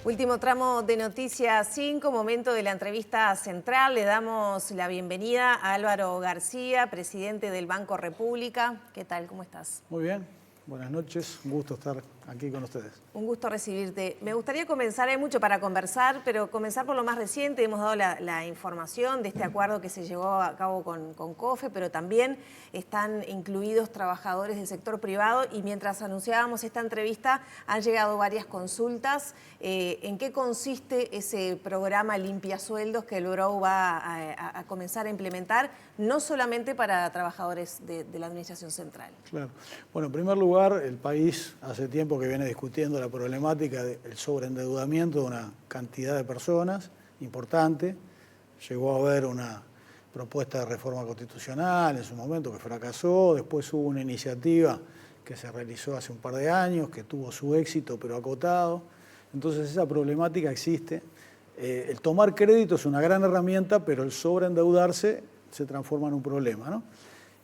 Último tramo de Noticias 5, momento de la entrevista central. Le damos la bienvenida a Álvaro García, presidente del Banco República. ¿Qué tal? ¿Cómo estás? Muy bien, buenas noches, un gusto estar aquí con ustedes. Un gusto recibirte. Me gustaría comenzar, hay mucho para conversar, pero comenzar por lo más reciente. Hemos dado la información de este acuerdo que se llevó a cabo con COFE, pero también están incluidos trabajadores del sector privado y mientras anunciábamos esta entrevista han llegado varias consultas. ¿En qué consiste ese programa Limpia Sueldos que el Buró va a comenzar a implementar, no solamente para trabajadores de la Administración Central? Claro. Bueno, en primer lugar, el país hace tiempo que viene discutiendo la problemática del sobreendeudamiento de una cantidad de personas importante. Llegó a haber una propuesta de reforma constitucional en su momento que fracasó, después hubo una iniciativa que se realizó hace un par de años, que tuvo su éxito pero acotado. Entonces esa problemática existe. El tomar crédito es una gran herramienta, pero el sobreendeudarse se transforma en un problema, ¿no?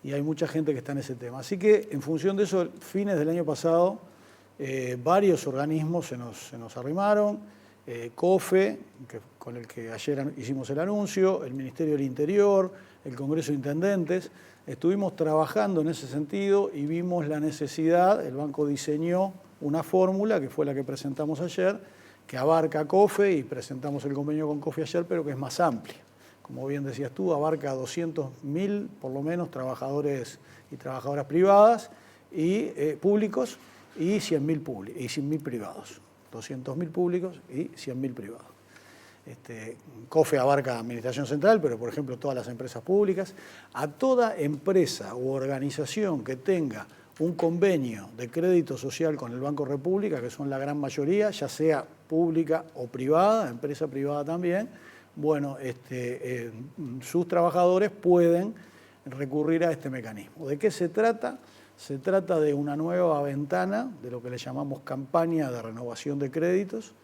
Y hay mucha gente que está en ese tema. Así que en función de eso, fines del año pasado, varios organismos se nos arrimaron, COFE, con el que ayer hicimos el anuncio, el Ministerio del Interior, el Congreso de Intendentes. Estuvimos trabajando en ese sentido y vimos la necesidad, el banco diseñó una fórmula, que fue la que presentamos ayer, que abarca a COFE y presentamos el convenio con COFE ayer, pero que es más amplia. Como bien decías tú, abarca a 200.000, por lo menos, trabajadores y trabajadoras privadas y públicos y 100.000 privados. 200.000 públicos y 100.000 privados. COFE abarca Administración Central, pero por ejemplo todas las empresas públicas. A toda empresa u organización que tenga un convenio de crédito social con el Banco República, que son la gran mayoría, ya sea pública o privada, empresa privada también, bueno, sus trabajadores pueden recurrir a este mecanismo. ¿De qué se trata? Se trata de una nueva ventana, de lo que le llamamos campaña de renovación de créditos.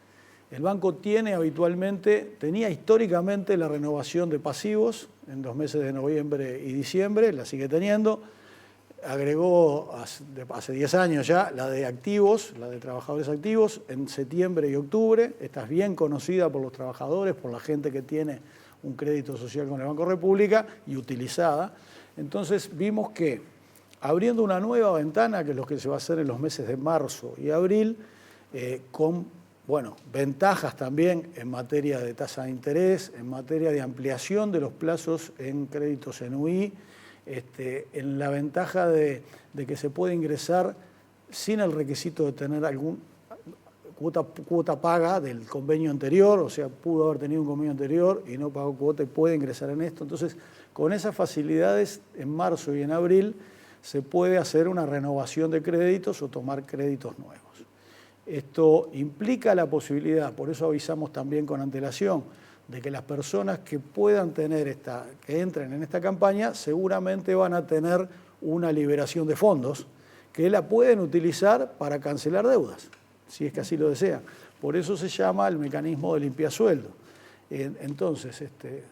El banco tenía históricamente la renovación de pasivos en los meses de noviembre y diciembre, la sigue teniendo. Agregó hace 10 años ya la de activos, la de trabajadores activos, en septiembre y octubre. Esta es bien conocida por los trabajadores, por la gente que tiene un crédito social con el Banco República y utilizada. Entonces vimos que abriendo una nueva ventana, que es lo que se va a hacer en los meses de marzo y abril, con ventajas también en materia de tasa de interés, en materia de ampliación de los plazos en créditos en UI, en la ventaja de que se puede ingresar sin el requisito de tener algún cuota paga del convenio anterior, o sea, pudo haber tenido un convenio anterior y no pagó cuota y puede ingresar en esto. Entonces, con esas facilidades, en marzo y en abril, se puede hacer una renovación de créditos o tomar créditos nuevos. Esto implica la posibilidad, por eso avisamos también con antelación, de que las personas que puedan tener que entren en esta campaña seguramente van a tener una liberación de fondos que la pueden utilizar para cancelar deudas, si es que así lo desean. Por eso se llama el mecanismo de limpia sueldo. Entonces,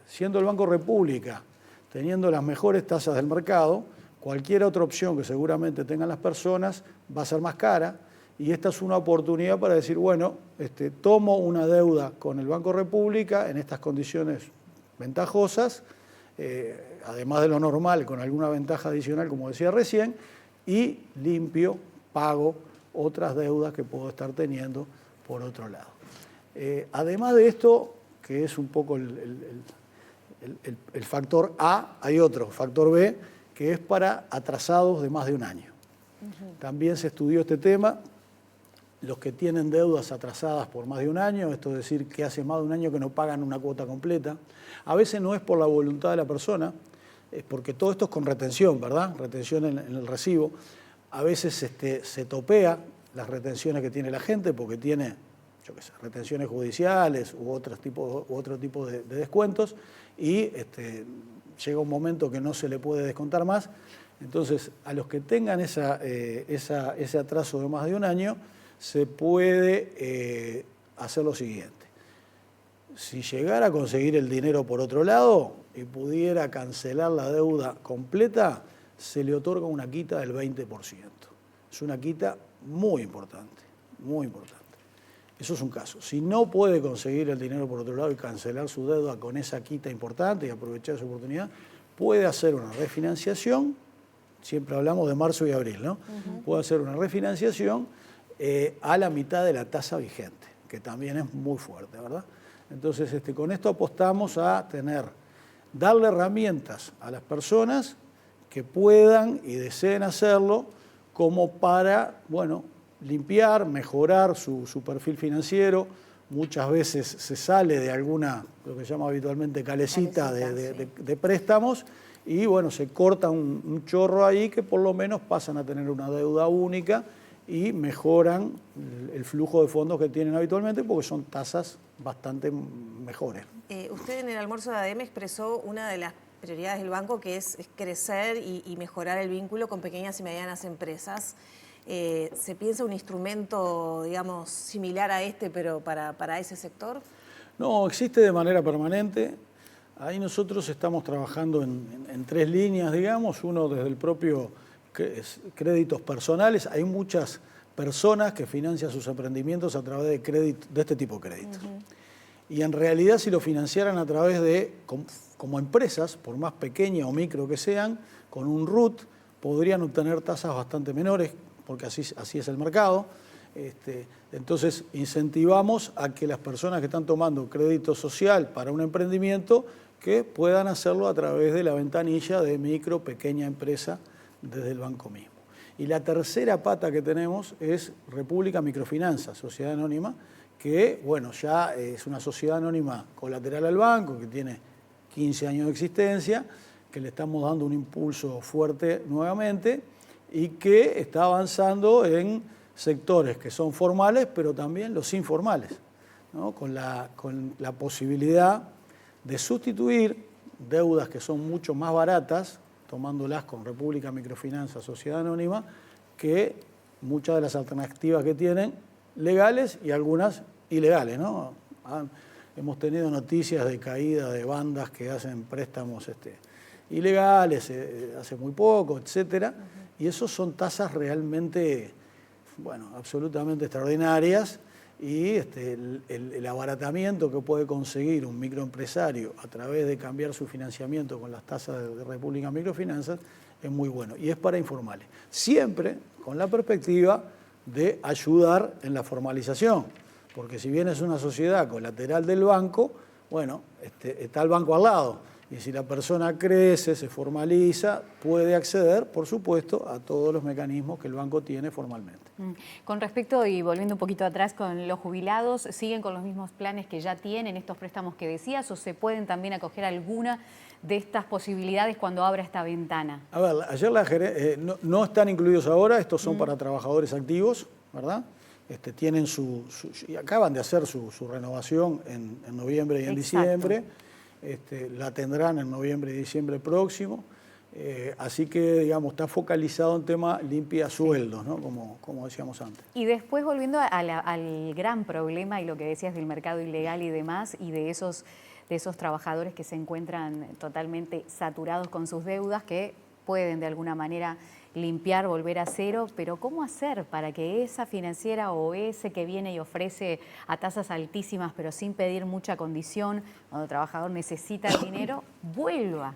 siendo el Banco República, teniendo las mejores tasas del mercado, cualquier otra opción que seguramente tengan las personas va a ser más cara. Y esta es una oportunidad para decir, bueno, tomo una deuda con el Banco República en estas condiciones ventajosas, además de lo normal, con alguna ventaja adicional, como decía recién, y limpio, pago otras deudas que puedo estar teniendo por otro lado. Además de esto, que es un poco el factor A, hay otro, factor B, que es para atrasados de más de un año. También se estudió este tema. Los que tienen deudas atrasadas por más de un año, esto es decir, que hace más de un año que no pagan una cuota completa, a veces no es por la voluntad de la persona, porque todo esto es con retención, ¿verdad? Retención en el recibo. A veces se topea las retenciones que tiene la gente porque tiene, retenciones judiciales u otro tipo de descuentos y llega un momento que no se le puede descontar más. Entonces, a los que tengan ese atraso de más de un año, se puede hacer lo siguiente. Si llegara a conseguir el dinero por otro lado y pudiera cancelar la deuda completa, se le otorga una quita del 20%. Es una quita muy importante, muy importante. Eso es un caso. Si no puede conseguir el dinero por otro lado y cancelar su deuda con esa quita importante y aprovechar esa oportunidad, puede hacer una refinanciación, siempre hablamos de marzo y abril, ¿no? Puede hacer una refinanciación a la mitad de la tasa vigente, que también es muy fuerte, ¿verdad? Entonces, con esto apostamos a darle herramientas a las personas que puedan y deseen hacerlo como para, bueno, limpiar, mejorar su perfil financiero. Muchas veces se sale de alguna, lo que se llama habitualmente calecita de préstamos y bueno, se corta un chorro ahí que por lo menos pasan a tener una deuda única y mejoran el flujo de fondos que tienen habitualmente porque son tasas bastante mejores. Usted en el almuerzo de ADM expresó una de las prioridades del banco que es crecer y mejorar el vínculo con pequeñas y medianas empresas. ¿Se piensa un instrumento, digamos, similar a pero para ese sector? No, existe de manera permanente. Ahí nosotros estamos trabajando en 3 líneas, digamos. Uno desde el propio créditos personales. Hay muchas personas que financian sus emprendimientos a través de este tipo de créditos. Y en realidad si lo financiaran a través de, como empresas, por más pequeña o micro que sean, con un RUT, podrían obtener tasas bastante menores, porque así es el mercado. Entonces incentivamos a que las personas que están tomando crédito social para un emprendimiento, que puedan hacerlo a través de la ventanilla de micro, pequeña empresa desde el banco mismo. Y la tercera pata que tenemos es República Microfinanzas, sociedad anónima, que bueno, ya es una sociedad anónima colateral al banco, que tiene 15 años de existencia, que le estamos dando un impulso fuerte nuevamente y que está avanzando en sectores que son formales, pero también los informales, ¿no? Con la posibilidad de sustituir deudas que son mucho más baratas, tomándolas con República Microfinanzas, sociedad anónima, que muchas de las alternativas que tienen legales y algunas ilegales, ¿no? Hemos tenido noticias de caída de bandas que hacen préstamos ilegales hace muy poco, etcétera, y eso son tasas realmente, bueno, absolutamente extraordinarias, y el abaratamiento que puede conseguir un microempresario a través de cambiar su financiamiento con las tasas de República Microfinanzas es muy bueno, y es para informales. Siempre con la perspectiva de ayudar en la formalización, porque si bien es una sociedad colateral del banco, bueno, está el banco al lado, y si la persona crece, se formaliza, puede acceder, por supuesto, a todos los mecanismos que el banco tiene formalmente. Con respecto, y volviendo un poquito atrás con los jubilados, ¿siguen con los mismos planes que ya tienen estos préstamos que decías o se pueden también acoger a alguna de estas posibilidades cuando abra esta ventana? A ver, ayer no están incluidos ahora, estos son para trabajadores activos, ¿verdad? Tienen y acaban de hacer su renovación en noviembre y en diciembre. La tendrán en noviembre y diciembre próximo. Así que, digamos, está focalizado en tema limpia sueldos, ¿no? Como decíamos antes. Y después, volviendo al gran problema y lo que decías del mercado ilegal y demás, y de esos trabajadores que se encuentran totalmente saturados con sus deudas, que pueden de alguna manera limpiar, volver a cero, pero ¿cómo hacer para que esa financiera o ese que viene y ofrece a tasas altísimas pero sin pedir mucha condición, cuando el trabajador necesita el dinero, vuelva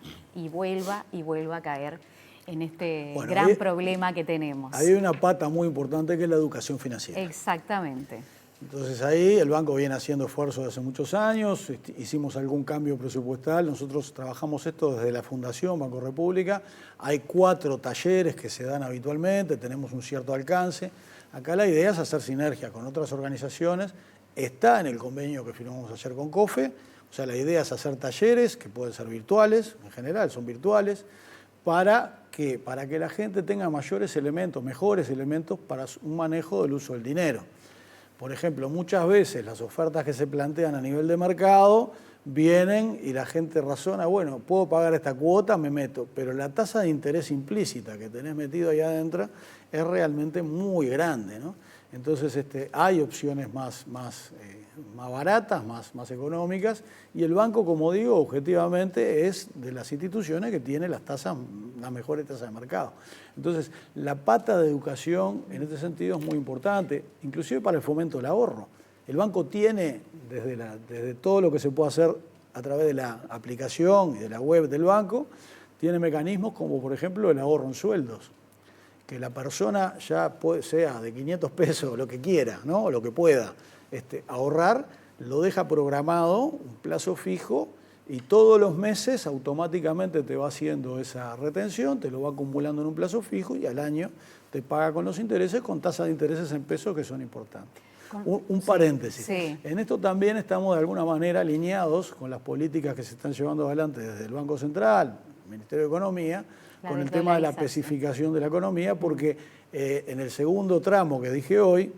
a caer en este gran problema que tenemos? Hay una pata muy importante que es la educación financiera. Exactamente. Entonces ahí el banco viene haciendo esfuerzos hace muchos años, hicimos algún cambio presupuestal, nosotros trabajamos esto desde la Fundación Banco República, hay 4 talleres que se dan habitualmente, tenemos un cierto alcance. Acá la idea es hacer sinergia con otras organizaciones, está en el convenio que firmamos ayer con COFE, o sea, la idea es hacer talleres que pueden ser virtuales, en general son virtuales, para que la gente tenga mejores elementos para un manejo del uso del dinero. Por ejemplo, muchas veces las ofertas que se plantean a nivel de mercado vienen y la gente razona, bueno, puedo pagar esta cuota, me meto, pero la tasa de interés implícita que tenés metido ahí adentro es realmente muy grande, ¿no? Entonces hay opciones más baratas, más económicas, y el banco, como digo, objetivamente es de las instituciones que tiene las mejores tasas de mercado. Entonces, la pata de educación en este sentido es muy importante, inclusive para el fomento del ahorro. El banco tiene, desde todo lo que se puede hacer a través de la aplicación y de la web del banco, tiene mecanismos como, por ejemplo, el ahorro en sueldos. Que la persona ya sea de 500 pesos, lo que quiera, ¿no? O lo que pueda ahorrar, lo deja programado, un plazo fijo, y todos los meses automáticamente te va haciendo esa retención, te lo va acumulando en un plazo fijo y al año te paga con los intereses, con tasas de intereses en pesos que son importantes. Un paréntesis. Sí. En esto también estamos de alguna manera alineados con las políticas que se están llevando adelante desde el Banco Central, el Ministerio de Economía, con el tema de la especificación de la economía, porque en el segundo tramo que dije hoy,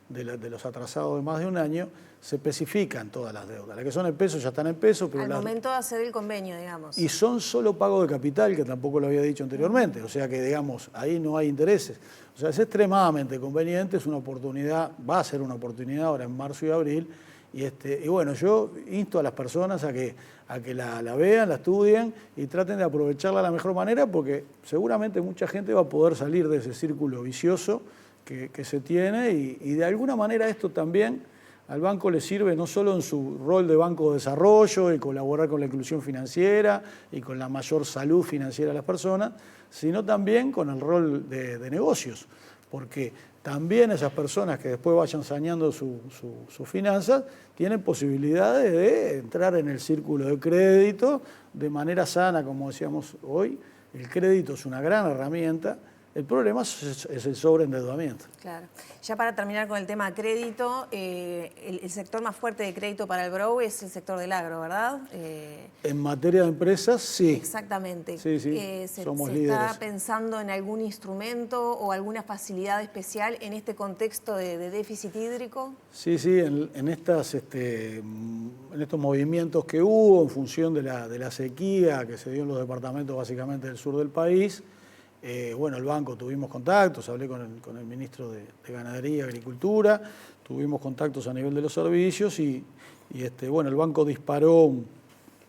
de los atrasados de más de un año, se especifican todas las deudas. Las que son en pesos ya están en pesos. Pero al momento de hacer el convenio, digamos. Y son solo pago de capital, que tampoco lo había dicho anteriormente. O sea que, digamos, ahí no hay intereses. O sea, es extremadamente conveniente, es una oportunidad, va a ser una oportunidad ahora en marzo y abril. Y bueno, yo insto a las personas a que la vean, la estudien y traten de aprovecharla de la mejor manera, porque seguramente mucha gente va a poder salir de ese círculo vicioso que se tiene y de alguna manera esto también al banco le sirve no solo en su rol de banco de desarrollo y colaborar con la inclusión financiera y con la mayor salud financiera de las personas, sino también con el rol de negocios, porque también esas personas que después vayan saneando sus finanzas tienen posibilidades de entrar en el círculo de crédito de manera sana, como decíamos hoy. El crédito es una gran herramienta. El problema es el sobreendeudamiento. Claro. Ya para terminar con el tema crédito, el sector más fuerte de crédito para el BROW es el sector del agro, ¿verdad? En materia de empresas, sí. Exactamente. Sí, sí, somos ¿Se líderes. está pensando en algún instrumento o alguna facilidad especial en este contexto de déficit hídrico? Sí, en estos movimientos que hubo en función de la sequía que se dio en los departamentos básicamente del sur del país. Bueno, el banco tuvimos contactos, hablé con el ministro de Ganadería y Agricultura, tuvimos contactos a nivel de los servicios y bueno, el banco disparó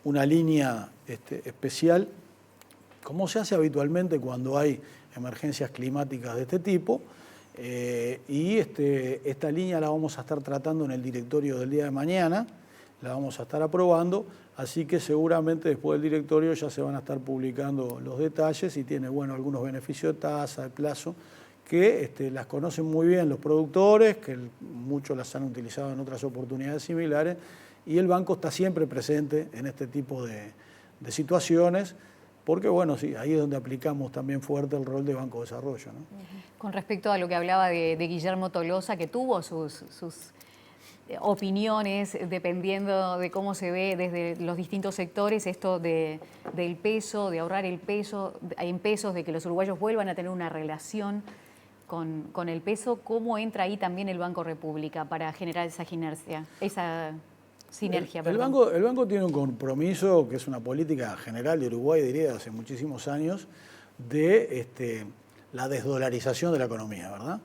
una línea especial, como se hace habitualmente cuando hay emergencias climáticas de este tipo, y esta línea la vamos a estar tratando en el directorio del día de mañana, la vamos a estar aprobando, así que seguramente después del directorio ya se van a estar publicando los detalles y tiene, bueno, algunos beneficios de tasa, de plazo, que las conocen muy bien los productores, que muchos las han utilizado en otras oportunidades similares, y el banco está siempre presente en este tipo de situaciones, porque bueno, sí, ahí es donde aplicamos también fuerte el rol de Banco de Desarrollo, ¿no? Con respecto a lo que hablaba de Guillermo Tolosa, que tuvo sus opiniones dependiendo de cómo se ve desde los distintos sectores esto del peso, de ahorrar el peso en pesos, de que los uruguayos vuelvan a tener una relación con el peso. ¿Cómo entra ahí también el Banco República para generar esa sinergia? El banco tiene un compromiso, que es una política general de Uruguay, diría, de hace muchísimos años, de la desdolarización de la economía, ¿verdad?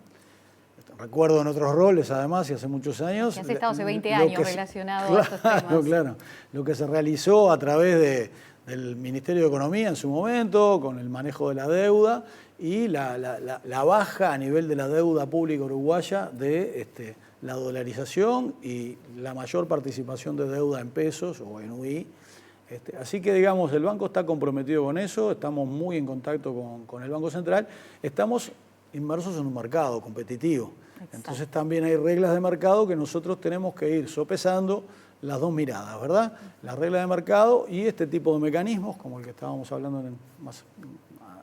Recuerdo en otros roles, además, y hace muchos años. Que has estado hace 20 años relacionado a estos temas. Claro. Lo que se realizó a través del Ministerio de Economía en su momento, con el manejo de la deuda y la baja a nivel de la deuda pública uruguaya de la dolarización y la mayor participación de deuda en pesos o en UI. Así que, digamos, el banco está comprometido con eso, estamos muy en contacto con el Banco Central, estamos inmersos en un mercado competitivo. Exacto. Entonces también hay reglas de mercado que nosotros tenemos que ir sopesando las dos miradas, ¿verdad? Las reglas de mercado y este tipo de mecanismos, como el que estábamos hablando más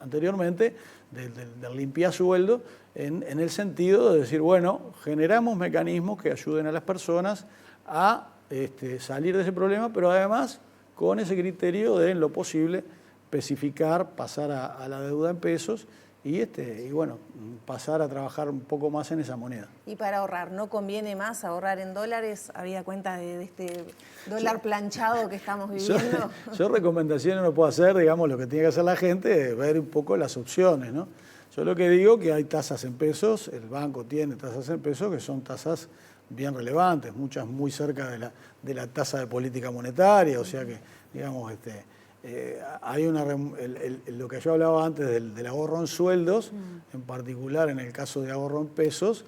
anteriormente, del limpiasueldo, en el sentido de decir, bueno, generamos mecanismos que ayuden a las personas a salir de ese problema, pero además con ese criterio de, en lo posible, especificar, pasar a la deuda en pesos y bueno, pasar a trabajar un poco más en esa moneda. Y para ahorrar, ¿no conviene más ahorrar en dólares? Habida cuenta de este dólar planchado que estamos viviendo. Yo recomendaciones no puedo hacer, digamos, lo que tiene que hacer la gente es ver un poco las opciones, ¿no? Yo lo que digo que hay tasas en pesos, el banco tiene tasas en pesos que son tasas bien relevantes, muchas muy cerca de la tasa de política monetaria, o sea que, digamos, hay lo que yo hablaba antes del ahorro en sueldos, en particular en el caso de ahorro en pesos,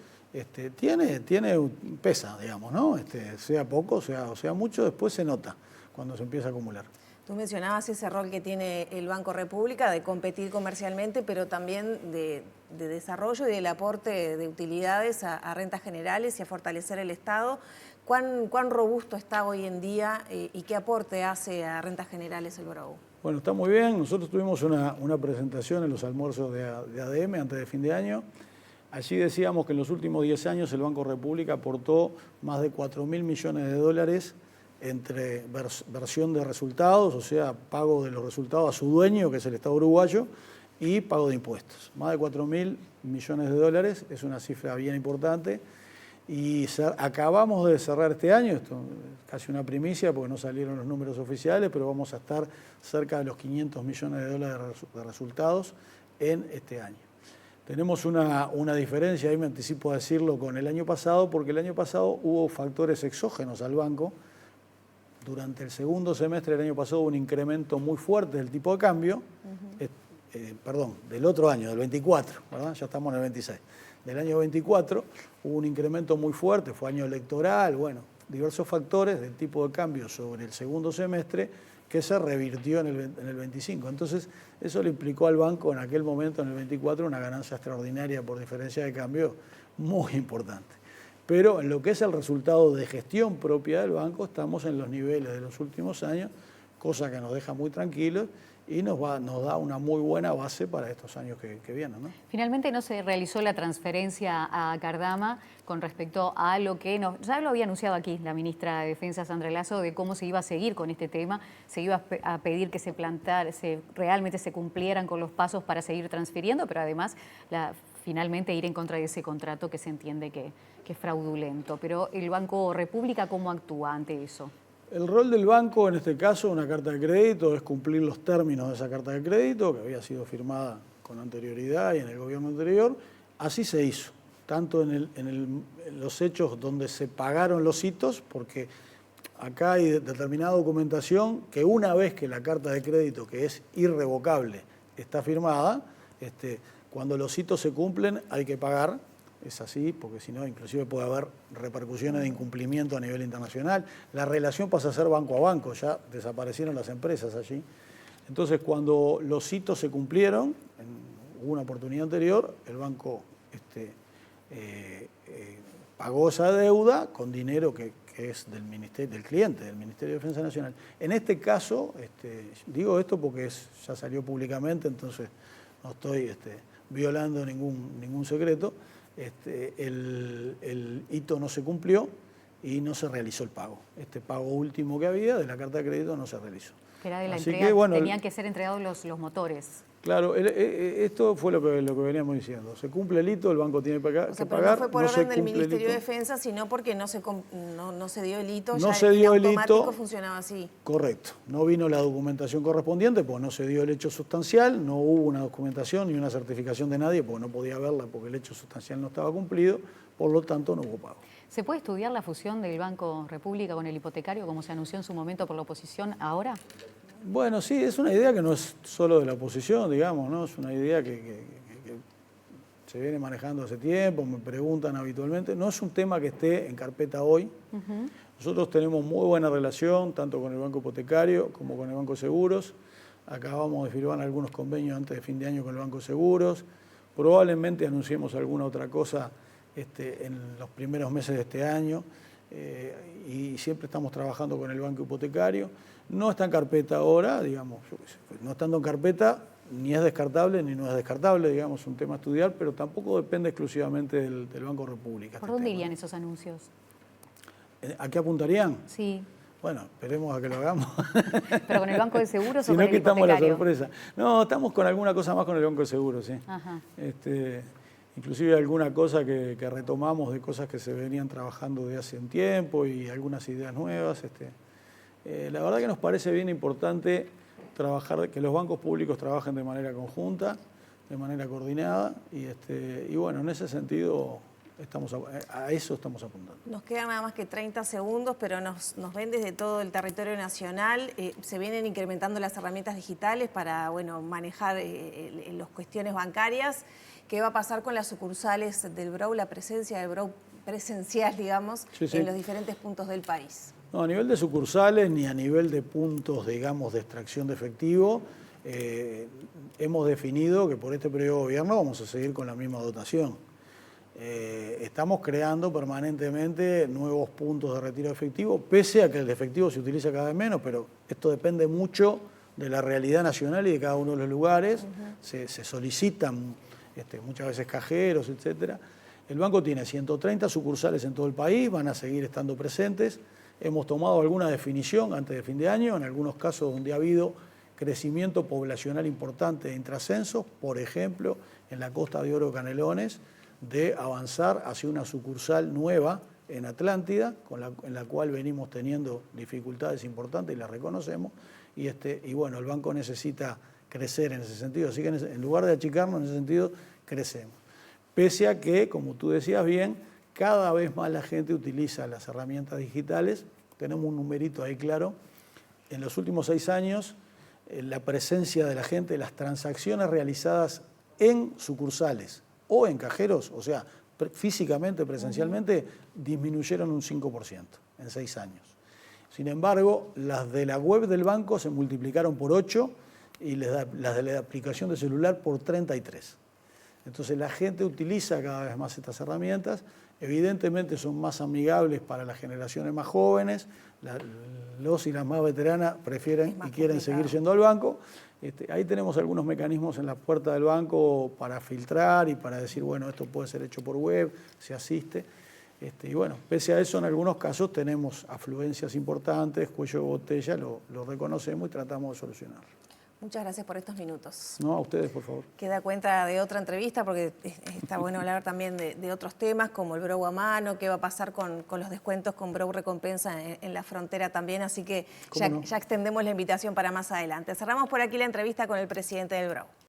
pesa, digamos, ¿no? Sea poco, o sea mucho, después se nota cuando se empieza a acumular. Tú mencionabas ese rol que tiene el Banco República de competir comercialmente, pero también de desarrollo y del aporte de utilidades a rentas generales y a fortalecer el Estado. ¿Cuán robusto está hoy en día y qué aporte hace a rentas generales el BRAU? Bueno, está muy bien. Nosotros tuvimos una presentación en los almuerzos de ADM antes de fin de año. Allí decíamos que en los últimos 10 años el Banco República aportó más de 4.000 millones de dólares entre versión de resultados, o sea, pago de los resultados a su dueño, que es el Estado uruguayo, y pago de impuestos. Más de 4.000 millones de dólares, es una cifra bien importante. Y acabamos de cerrar este año, esto es casi una primicia porque no salieron los números oficiales, pero vamos a estar cerca de los 500 millones de dólares de resultados en este año. Tenemos una diferencia, ahí me anticipo a decirlo, con el año pasado, porque el año pasado hubo factores exógenos al banco. Durante el segundo semestre del año pasado hubo un incremento muy fuerte del tipo de cambio, del otro año, del 24, ¿verdad? Ya estamos en el 26. Del año 24 hubo un incremento muy fuerte, fue año electoral, bueno, diversos factores del tipo de cambio sobre el segundo semestre que se revirtió en el 25. Entonces, eso le implicó al banco en aquel momento, en el 24, una ganancia extraordinaria por diferencia de cambio muy importante. Pero en lo que es el resultado de gestión propia del banco, estamos en los niveles de los últimos años, cosa que nos deja muy tranquilos y nos da una muy buena base para estos años que vienen, ¿no? Finalmente no se realizó la transferencia a Cardama con respecto a lo que ya lo había anunciado aquí la ministra de Defensa, Sandra Lasso, de cómo se iba a seguir con este tema. Se iba a pedir que realmente se cumplieran con los pasos para seguir transfiriendo, pero además finalmente ir en contra de ese contrato que se entiende que es fraudulento. Pero el Banco República, ¿cómo actúa ante eso? El rol del banco, en este caso, una carta de crédito, es cumplir los términos de esa carta de crédito, que había sido firmada con anterioridad y en el gobierno anterior. Así se hizo, tanto en los hechos donde se pagaron los hitos, porque acá hay determinada documentación que una vez que la carta de crédito, que es irrevocable, está firmada, cuando los hitos se cumplen hay que pagar. Es así, porque si no, inclusive puede haber repercusiones de incumplimiento a nivel internacional. La relación pasa a ser banco a banco, ya desaparecieron las empresas allí. Entonces, cuando los hitos se cumplieron, hubo una oportunidad anterior, el banco pagó esa deuda con dinero que es del cliente, del Ministerio de Defensa Nacional. En este caso, digo esto porque ya salió públicamente, entonces no estoy violando ningún secreto. El hito no se cumplió y no se realizó el pago. Este pago último que había de la carta de crédito no se realizó. Que era de la Así entrega, que, bueno, tenían que ser entregados los motores. Claro, esto fue lo que veníamos diciendo. Se cumple el hito, el banco tiene que pagar. Pero no fue por orden del Ministerio de Defensa, sino porque no se dio el hito, no ya se dio el automático hito, funcionaba así. Correcto. No vino la documentación correspondiente, porque no se dio el hecho sustancial, no hubo una documentación ni una certificación de nadie, porque no podía verla, porque el hecho sustancial no estaba cumplido, por lo tanto no hubo pago. ¿Se puede estudiar la fusión del Banco República con el hipotecario, como se anunció en su momento por la oposición ahora? Bueno, sí, es una idea que no es solo de la oposición, digamos, ¿no? Es una idea que se viene manejando hace tiempo, me preguntan habitualmente. No es un tema que esté en carpeta hoy. Nosotros tenemos muy buena relación, tanto con el Banco Hipotecario como con el Banco Seguros. Acabamos de firmar algunos convenios antes de fin de año con el Banco Seguros. Probablemente anunciemos alguna otra cosa en los primeros meses de este año. Y siempre estamos trabajando con el Banco Hipotecario. No está en carpeta ahora, digamos, no estando en carpeta, ni es descartable ni no es descartable, digamos, un tema a estudiar, pero tampoco depende exclusivamente del Banco República. ¿Por dónde irían esos anuncios? ¿A qué apuntarían? Sí. Bueno, esperemos a que lo hagamos. ¿Pero con el Banco de Seguros si o con no el hipotecario? quitamos la sorpresa. No, estamos con alguna cosa más con el Banco de Seguros, sí. Ajá. Inclusive alguna cosa que retomamos de cosas que se venían trabajando de hace un tiempo y algunas ideas nuevas. La verdad que nos parece bien importante que los bancos públicos trabajen de manera conjunta, de manera coordinada y bueno, en ese sentido a eso estamos apuntando. Nos quedan nada más que 30 segundos, pero nos ven desde todo el territorio nacional. Se vienen incrementando las herramientas digitales para manejar las cuestiones bancarias. qué va a pasar con las sucursales del Brou, la presencia del Brou presencial, digamos, Sí, sí. en los diferentes puntos del país. No, a nivel de sucursales ni a nivel de puntos, digamos, de extracción de efectivo, hemos definido que por este periodo de gobierno vamos a seguir con la misma dotación. Estamos creando permanentemente nuevos puntos de retiro de efectivo, pese a que el efectivo se utiliza cada vez menos, pero esto depende mucho de la realidad nacional y de cada uno de los lugares. Se solicitan muchas veces cajeros, etcétera. El banco tiene 130 sucursales en todo el país, van a seguir estando presentes. Hemos tomado alguna definición antes de fin de año, en algunos casos donde ha habido crecimiento poblacional importante de intracensos, por ejemplo, en la Costa de Oro Canelones, de avanzar hacia una sucursal nueva en Atlántida, en la cual venimos teniendo dificultades importantes y las reconocemos, y bueno, el banco necesita crecer en ese sentido, así que en lugar de achicarnos en ese sentido, crecemos. Pese a que, como tú decías bien, cada vez más la gente utiliza las herramientas digitales, tenemos un numerito ahí claro, en los últimos 6 años, la presencia de la gente, las transacciones realizadas en sucursales o en cajeros, o sea, físicamente, presencialmente, disminuyeron un 5% en 6 años. Sin embargo, las de la web del banco se multiplicaron por 8 y las de la aplicación de celular por 33. Entonces la gente utiliza cada vez más estas herramientas, evidentemente son más amigables para las generaciones más jóvenes, los y las más veteranas prefieren y quieren seguir yendo al banco. Ahí tenemos algunos mecanismos en la puerta del banco para filtrar y para decir, bueno, esto puede ser hecho por web, se asiste. Y bueno, pese a eso, en algunos casos tenemos afluencias importantes, cuello de botella, lo reconocemos y tratamos de solucionarlo. Muchas gracias por estos minutos. No, a ustedes, por favor. Queda cuenta de otra entrevista porque está bueno hablar también de otros temas como el Brou a mano, qué va a pasar con los descuentos con Brou Recompensa en la frontera también, así que ya extendemos la invitación para más adelante. Cerramos por aquí la entrevista con el presidente del Brou.